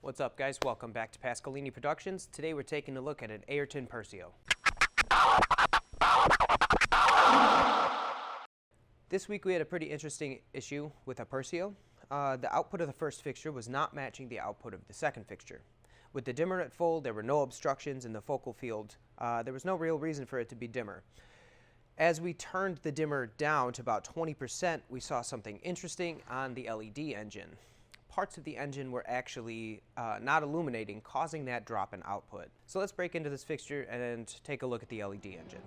What's up, guys? Welcome back to Pascalini Productions. Today we're taking a look at an Ayrton Perseo. This week we had a pretty interesting issue with a Perseo. The output of the first fixture was not matching the output of the second fixture. With the dimmer at full, there were no obstructions in the focal field. There was no real reason for it to be dimmer. As we turned the dimmer down to about 20%, we saw something interesting on the LED engine. Parts of the engine were actually not illuminating, causing that drop in output. So let's break into this fixture and take a look at the LED engine.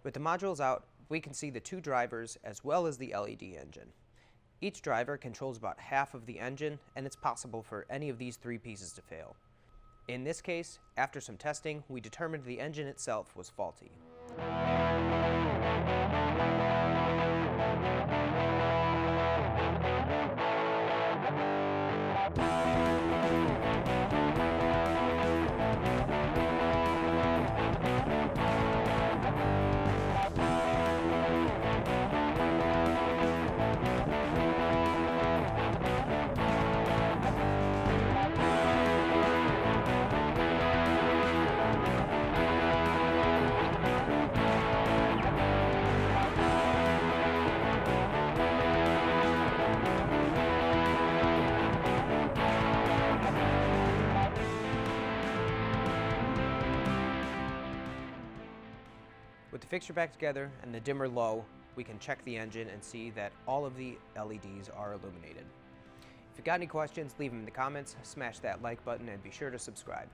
With the modules out, we can see the two drivers as well as the LED engine. Each driver controls about half of the engine, and it's possible for any of these three pieces to fail. In this case, after some testing, we determined the engine itself was faulty. With the fixture back together and the dimmer low, we can check the engine and see that all of the LEDs are illuminated. If you got any questions, leave them in the comments, smash that like button, and be sure to subscribe.